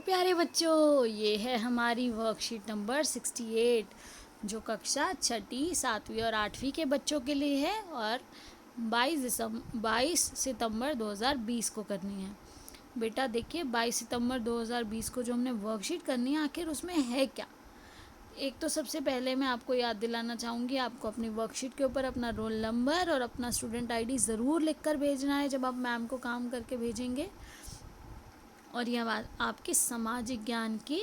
प्यारे बच्चों, ये है हमारी वर्कशीट नंबर 68 जो कक्षा छठी, सातवीं और आठवीं के बच्चों के लिए है और 22 सितंबर 2020 को करनी है। बेटा देखिए, 22 सितंबर 2020 को जो हमने वर्कशीट करनी है, आखिर उसमें है क्या। एक तो सबसे पहले मैं आपको याद दिलाना चाहूँगी, आपको अपनी वर्कशीट के ऊपर अपना रोल नंबर और अपना स्टूडेंट आईडी ज़रूर लिख कर भेजना है जब आप मैम को काम करके भेजेंगे। और यह बात आपकी सामाजिक ज्ञान की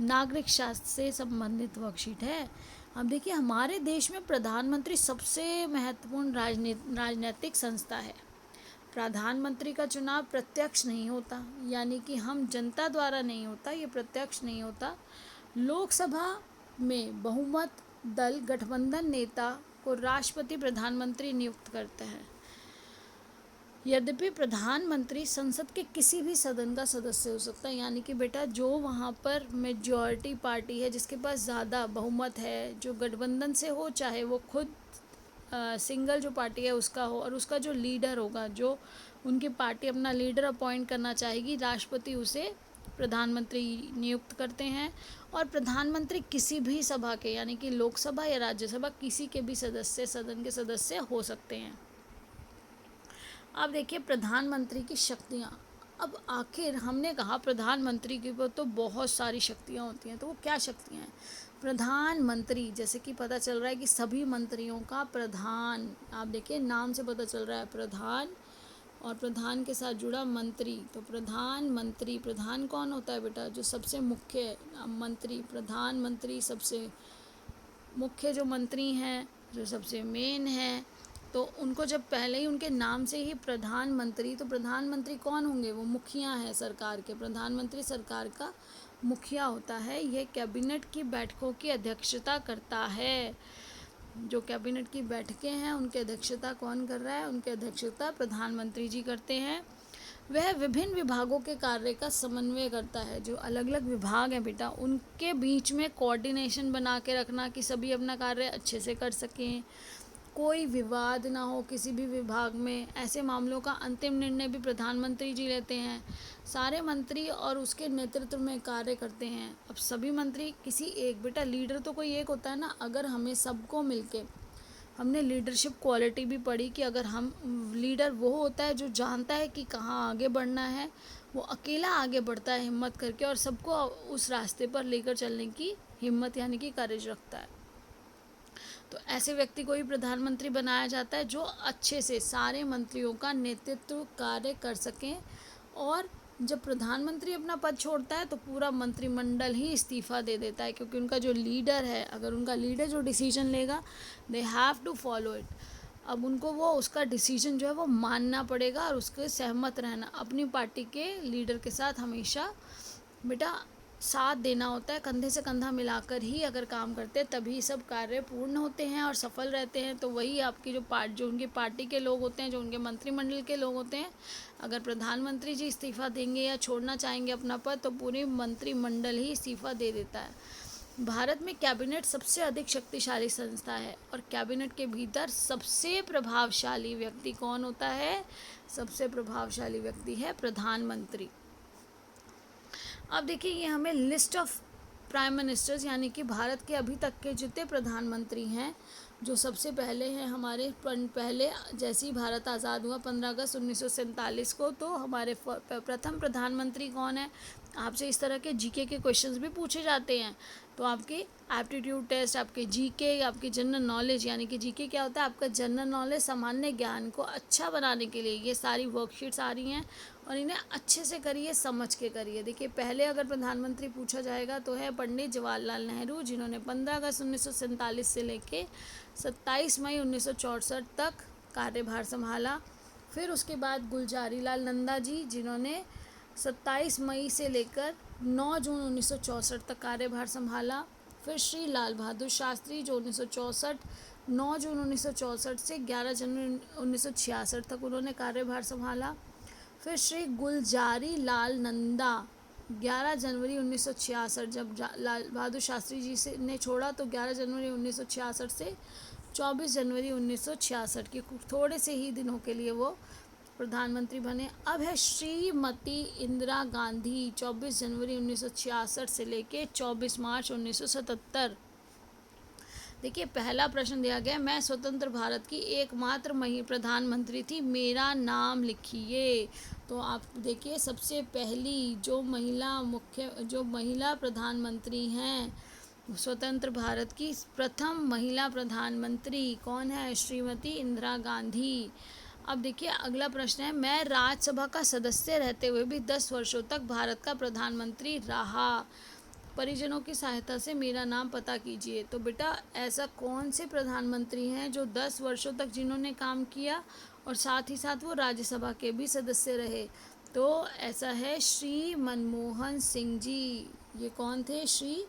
नागरिक शास्त्र से संबंधित वर्कशीट है। अब देखिए, हमारे देश में प्रधानमंत्री सबसे महत्वपूर्ण राजनीतिक संस्था है। प्रधानमंत्री का चुनाव प्रत्यक्ष नहीं होता, यानी कि हम जनता द्वारा नहीं होता, ये प्रत्यक्ष नहीं होता। लोकसभा में बहुमत दल गठबंधन नेता को राष्ट्रपति प्रधानमंत्री नियुक्त करते हैं। यद्यपि प्रधानमंत्री संसद के किसी भी सदन का सदस्य हो सकता है, यानी कि बेटा जो वहाँ पर मेजॉरिटी पार्टी है, जिसके पास ज़्यादा बहुमत है, जो गठबंधन से हो, चाहे वो खुद सिंगल जो पार्टी है उसका हो, और उसका जो लीडर होगा, जो उनकी पार्टी अपना लीडर अपॉइंट करना चाहेगी, राष्ट्रपति उसे प्रधानमंत्री नियुक्त करते हैं। और प्रधानमंत्री किसी भी सभा के, यानी कि लोकसभा या राज्यसभा, किसी के भी सदन के सदस्य हो सकते हैं। अब देखिए प्रधानमंत्री की शक्तियाँ। अब आखिर हमने कहा प्रधानमंत्री के ऊपर तो बहुत सारी शक्तियाँ होती हैं, तो वो क्या शक्तियाँ हैं। प्रधानमंत्री, जैसे कि पता चल रहा है कि सभी मंत्रियों का प्रधान, आप देखिए नाम से पता चल रहा है प्रधान, और प्रधान के साथ जुड़ा मंत्री, तो प्रधानमंत्री, प्रधान कौन होता है बेटा, जो सबसे मुख्य मंत्री, प्रधानमंत्री सबसे मुख्य जो मंत्री हैं, जो सबसे मेन है, तो उनको जब पहले ही उनके नाम से ही प्रधानमंत्री, तो प्रधानमंत्री कौन होंगे, वो मुखिया हैं सरकार के। प्रधानमंत्री सरकार का मुखिया होता है। यह कैबिनेट की बैठकों की अध्यक्षता करता है। जो कैबिनेट की बैठकें हैं उनकी अध्यक्षता कौन कर रहा है, उनकी अध्यक्षता प्रधानमंत्री जी करते हैं। वह विभिन्न विभागों के कार्य का समन्वय करता है। जो अलग अलग विभाग हैं बेटा, उनके बीच में कोऑर्डिनेशन बना के रखना कि सभी अपना कार्य अच्छे से कर सकें, कोई विवाद ना हो किसी भी विभाग में। ऐसे मामलों का अंतिम निर्णय भी प्रधानमंत्री जी लेते हैं। सारे मंत्री और उसके नेतृत्व में कार्य करते हैं। अब सभी मंत्री किसी एक, बेटा लीडर तो कोई एक होता है ना, अगर हमें सबको मिलके, हमने लीडरशिप क्वालिटी भी पढ़ी कि अगर हम, लीडर वो होता है जो जानता है कि कहाँ आगे बढ़ना है, वो अकेला आगे बढ़ता है हिम्मत करके, और सबको उस रास्ते पर लेकर चलने की हिम्मत यानी कि करेज रखता है। तो ऐसे व्यक्ति को ही प्रधानमंत्री बनाया जाता है, जो अच्छे से सारे मंत्रियों का नेतृत्व कार्य कर सकें। और जब प्रधानमंत्री अपना पद छोड़ता है तो पूरा मंत्रिमंडल ही इस्तीफ़ा दे देता है, क्योंकि उनका जो लीडर है, अगर उनका लीडर जो डिसीजन लेगा, they have to follow it. अब उनको वो उसका डिसीजन जो है वो मानना पड़ेगा और उसके सहमत रहना, अपनी पार्टी के लीडर के साथ हमेशा बेटा साथ देना होता है। कंधे से कंधा मिलाकर ही अगर काम करते हैं तभी सब कार्य पूर्ण होते हैं और सफल रहते हैं। तो वही आपकी जो उनकी पार्टी के लोग होते हैं, जो उनके मंत्रिमंडल के लोग होते हैं, अगर प्रधानमंत्री जी इस्तीफ़ा देंगे या छोड़ना चाहेंगे अपना पद, तो पूरी मंत्रिमंडल ही इस्तीफ़ा दे देता है। भारत में कैबिनेट सबसे अधिक शक्तिशाली संस्था है, और कैबिनेट के भीतर सबसे प्रभावशाली व्यक्ति कौन होता है, सबसे प्रभावशाली व्यक्ति है प्रधानमंत्री। अब देखिए, ये हमें लिस्ट ऑफ प्राइम मिनिस्टर्स, यानी कि भारत के अभी तक के जितने प्रधानमंत्री हैं, जो सबसे पहले हैं हमारे, पहले जैसे ही भारत आज़ाद हुआ 15 अगस्त 1947 को, तो हमारे प्रथम प्रधानमंत्री कौन है। आपसे इस तरह के जीके के क्वेश्चंस भी पूछे जाते हैं, तो आपके एप्टीट्यूड टेस्ट, आपके जीके, आपकी जनरल नॉलेज, यानी कि जीके क्या होता है, आपका जनरल नॉलेज, सामान्य ज्ञान को अच्छा बनाने के लिए ये सारी वर्कशीट्स आ रही हैं, और इन्हें अच्छे से करिए, समझ के करिए। देखिए, पहले अगर प्रधानमंत्री पूछा जाएगा तो है पंडित जवाहरलाल नेहरू, जिन्होंने 15 अगस्त 1947 से लेके 27 मई 1964 तक कार्यभार संभाला। फिर उसके बाद गुलजारी लाल नंदा जी, जिन्होंने 27 मई से लेकर 9 जून 1964 तक कार्यभार संभाला। फिर श्री लाल बहादुर शास्त्री, जो 9 जून 1964 से 11 जनवरी 1966 तक उन्होंने कार्यभार संभाला। फिर श्री गुलजारी लाल नंदा, 11 जनवरी 1966, जब लाल बहादुर शास्त्री जी से ने छोड़ा तो 11 जनवरी 1966 से 24 जनवरी 1966 के थोड़े से ही दिनों के लिए वो प्रधानमंत्री बने, अब है श्रीमती इंदिरा गांधी 24 जनवरी 1966 से लेके 24 मार्च 1977। देखिए पहला प्रश्न दिया गया, मैं स्वतंत्र भारत की एकमात्र प्रधानमंत्री थी, मेरा नाम लिखिए। तो आप देखिए सबसे पहली जो महिला प्रधानमंत्री हैं स्वतंत्र भारत की, प्रथम महिला प्रधानमंत्री कौन है? श्रीमती इंदिरा गांधी। अब देखिए अगला प्रश्न है, मैं राज्यसभा का सदस्य रहते हुए भी 10 वर्षों तक भारत का प्रधानमंत्री रहा, परिजनों की सहायता से मेरा नाम पता कीजिए। तो बेटा ऐसा कौन से प्रधानमंत्री हैं जो 10 वर्षों तक जिन्होंने काम किया और साथ ही साथ वो राज्यसभा के भी सदस्य रहे? तो ऐसा है श्री मनमोहन सिंह जी। ये कौन थे? श्री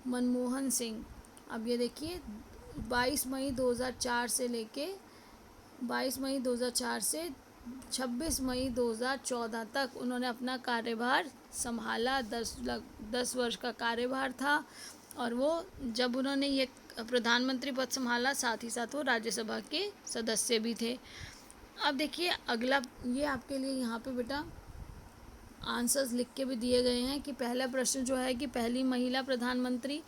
मनमोहन सिंह। अब ये देखिए 22 मई 2004 से लेके 22 मई 2004 से 26 मई 2014 तक उन्होंने अपना कार्यभार संभाला। 10 वर्ष का कार्यभार था और वो जब उन्होंने ये प्रधानमंत्री पद संभाला साथ ही साथ वो राज्यसभा के सदस्य भी थे। अब देखिए अगला, ये आपके लिए यहाँ पे बेटा आंसर्स लिख के भी दिए गए हैं कि पहला प्रश्न जो है कि पहली महिला प्रधानमंत्री,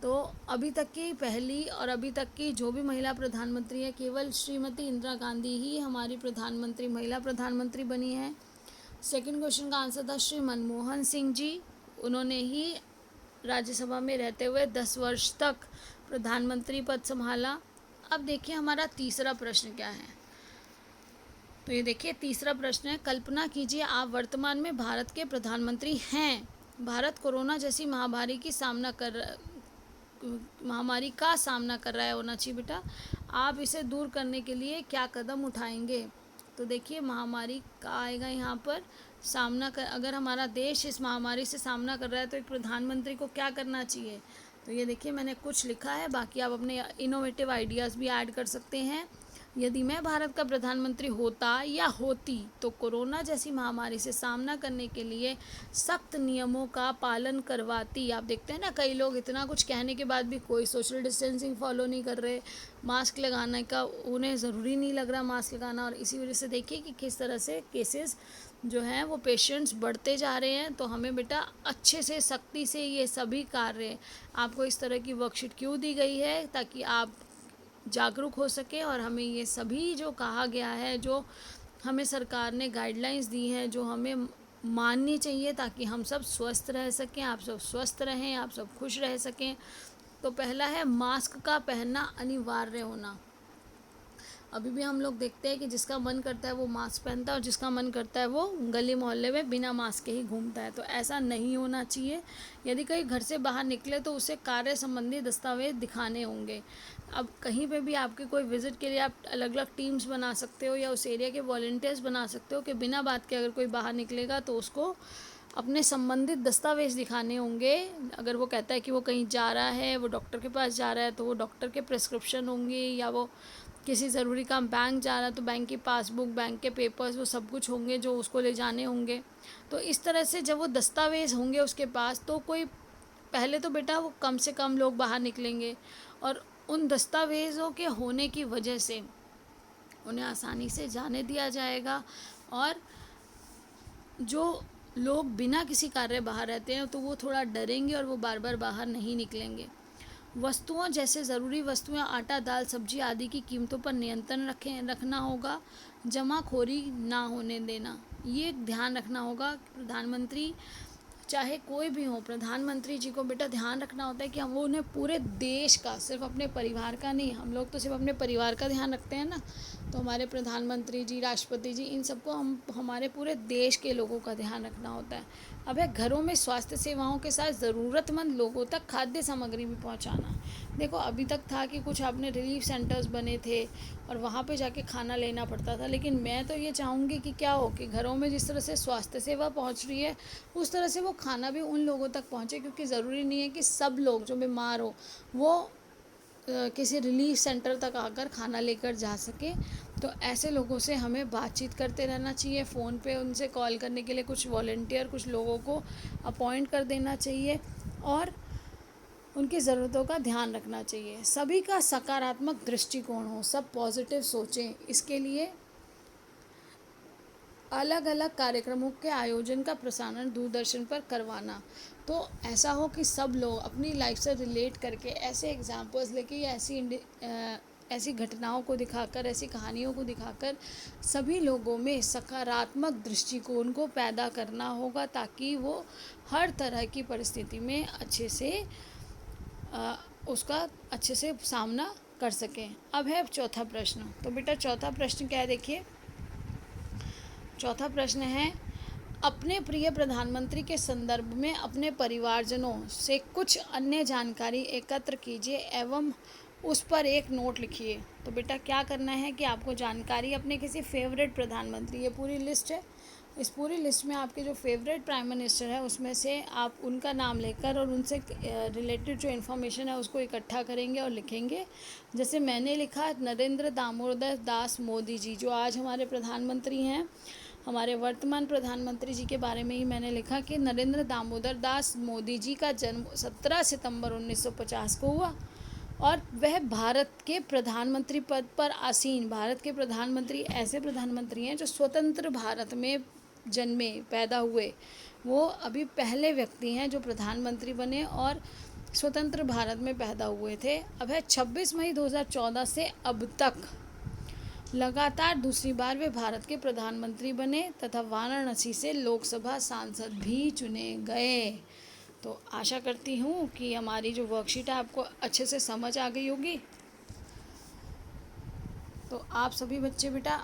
तो अभी तक की पहली और अभी तक की जो भी महिला प्रधानमंत्री है केवल श्रीमती इंदिरा गांधी ही हमारी महिला प्रधानमंत्री बनी है। सेकंड क्वेश्चन का आंसर था श्री मनमोहन सिंह जी, उन्होंने ही राज्यसभा में रहते हुए 10 वर्ष तक प्रधानमंत्री पद संभाला। अब देखिए हमारा तीसरा प्रश्न क्या है। तो ये देखिए तीसरा प्रश्न है, कल्पना कीजिए आप वर्तमान में भारत के प्रधानमंत्री हैं, भारत कोरोना जैसी महामारी का सामना कर रहा है होना चाहिए बेटा, आप इसे दूर करने के लिए क्या कदम उठाएंगे? तो देखिए महामारी का आएगा यहाँ पर अगर हमारा देश इस महामारी से सामना कर रहा है तो एक प्रधानमंत्री को क्या करना चाहिए? तो ये देखिए मैंने कुछ लिखा है, बाकी आप अपने इनोवेटिव आइडियाज़ भी ऐड कर सकते हैं। यदि मैं भारत का प्रधानमंत्री होता या होती तो कोरोना जैसी महामारी से सामना करने के लिए सख्त नियमों का पालन करवाती। आप देखते हैं ना कई लोग इतना कुछ कहने के बाद भी कोई सोशल डिस्टेंसिंग फॉलो नहीं कर रहे, मास्क लगाने का उन्हें ज़रूरी नहीं लग रहा मास्क लगाना, और इसी वजह से देखिए कि किस तरह से केसेस जो हैं वो पेशेंट्स बढ़ते जा रहे हैं। तो हमें बेटा अच्छे से सख्ती से ये सभी कार्य, आपको इस तरह की वर्कशीट क्यों दी गई है ताकि आप जागरूक हो सके और हमें ये सभी जो कहा गया है, जो हमें सरकार ने गाइडलाइंस दी हैं, जो हमें माननी चाहिए ताकि हम सब स्वस्थ रह सकें, आप सब स्वस्थ रहें, आप सब खुश रह सकें। तो पहला है मास्क का पहनना अनिवार्य होना। अभी भी हम लोग देखते हैं कि जिसका मन करता है वो मास्क पहनता है और जिसका मन करता है वो गली मोहल्ले में बिना मास्क के ही घूमता है। तो ऐसा नहीं होना चाहिए। यदि कहीं घर से बाहर निकले तो उसे कार्य संबंधी दस्तावेज दिखाने होंगे। अब कहीं पे भी आपके कोई विज़िट के लिए आप अलग अलग टीम्स बना सकते हो या उस एरिया के वॉलंटियर्स बना सकते हो कि बिना बात के अगर कोई बाहर निकलेगा तो उसको अपने संबंधित दस्तावेज दिखाने होंगे। अगर वो कहता है कि वो कहीं जा रहा है, वो डॉक्टर के पास जा रहा है, तो वो डॉक्टर के प्रिस्क्रिप्शन होंगे, या वो किसी ज़रूरी काम बैंक जा रहा है तो बैंक की पासबुक, बैंक के पेपर्स, वो सब कुछ होंगे जो उसको ले जाने होंगे। तो इस तरह से जब वो दस्तावेज़ होंगे उसके पास तो कोई पहले तो बेटा वो कम से कम लोग बाहर निकलेंगे और उन दस्तावेज़ों के होने की वजह से उन्हें आसानी से जाने दिया जाएगा। और जो लोग बिना किसी कार्य बाहर रहते हैं तो वो थोड़ा डरेंगे और वो बार बार बाहर नहीं निकलेंगे। वस्तुओं जैसे ज़रूरी वस्तुएं, आटा, दाल, सब्जी आदि की कीमतों पर नियंत्रण रखना होगा, जमाखोरी ना होने देना, ये ध्यान रखना होगा। प्रधानमंत्री चाहे कोई भी हो, प्रधानमंत्री जी को बेटा ध्यान रखना होता है कि हम वो उन्हें पूरे देश का, सिर्फ अपने परिवार का नहीं, हम लोग तो सिर्फ अपने परिवार का ध्यान रखते हैं ना, तो हमारे प्रधानमंत्री जी, राष्ट्रपति जी, इन सबको हमारे पूरे देश के लोगों का ध्यान रखना होता है। अब है घरों में स्वास्थ्य सेवाओं के साथ ज़रूरतमंद लोगों तक खाद्य सामग्री भी पहुंचाना। देखो अभी तक था कि कुछ आपने रिलीफ सेंटर्स बने थे और वहाँ पे जाके खाना लेना पड़ता था, लेकिन मैं तो ये चाहूँगी कि क्या हो कि घरों में जिस तरह से स्वास्थ्य सेवा पहुँच रही है उस तरह से वो खाना भी उन लोगों तक पहुँचे, क्योंकि ज़रूरी नहीं है कि सब लोग जो बीमार हो वो किसी रिलीफ सेंटर तक आकर खाना लेकर जा सके। तो ऐसे लोगों से हमें बातचीत करते रहना चाहिए, फ़ोन पे उनसे कॉल करने के लिए कुछ वॉलंटियर, कुछ लोगों को अपॉइंट कर देना चाहिए और उनकी ज़रूरतों का ध्यान रखना चाहिए। सभी का सकारात्मक दृष्टिकोण हो, सब पॉजिटिव सोचें। इसके लिए अलग अलग कार्यक्रमों के आयोजन का प्रसारण दूरदर्शन पर करवाना। तो ऐसा हो कि सब लोग अपनी लाइफ से रिलेट करके ऐसे एग्जाम्पल्स लेके या ऐसी घटनाओं को दिखाकर, ऐसी कहानियों को दिखाकर सभी लोगों में सकारात्मक दृष्टिकोण को पैदा करना होगा, ताकि वो हर तरह की परिस्थिति में उसका अच्छे से सामना कर सकें। अब है चौथा प्रश्न। तो बेटा चौथा प्रश्न क्या है, देखिए चौथा प्रश्न है, अपने प्रिय प्रधानमंत्री के संदर्भ में अपने परिवारजनों से कुछ अन्य जानकारी एकत्र कीजिए एवं उस पर एक नोट लिखिए। तो बेटा क्या करना है कि आपको जानकारी अपने किसी फेवरेट प्रधानमंत्री, ये पूरी लिस्ट है, इस पूरी लिस्ट में आपके जो फेवरेट प्राइम मिनिस्टर है उसमें से आप उनका नाम लेकर और उनसे रिलेटेड जो इन्फॉर्मेशन है उसको इकट्ठा करेंगे और लिखेंगे। जैसे मैंने लिखा नरेंद्र दामोदर दास मोदी जी, जो आज हमारे प्रधानमंत्री हैं, हमारे वर्तमान प्रधानमंत्री जी के बारे में ही मैंने लिखा कि नरेंद्र दामोदर दास मोदी जी का जन्म 17 सितंबर 1950 को हुआ और वह भारत के प्रधानमंत्री पद पर आसीन, भारत के प्रधानमंत्री ऐसे प्रधानमंत्री हैं जो स्वतंत्र भारत में जन्मे, पैदा हुए। वो अभी पहले व्यक्ति हैं जो प्रधानमंत्री बने और स्वतंत्र भारत में पैदा हुए थे। अब है 26 मई 2014 से अब तक लगातार दूसरी बार वे भारत के प्रधानमंत्री बने तथा वाराणसी से लोकसभा सांसद भी चुने गए। तो आशा करती हूँ कि हमारी जो वर्कशीट है आपको अच्छे से समझ आ गई होगी। तो आप सभी बच्चे बेटा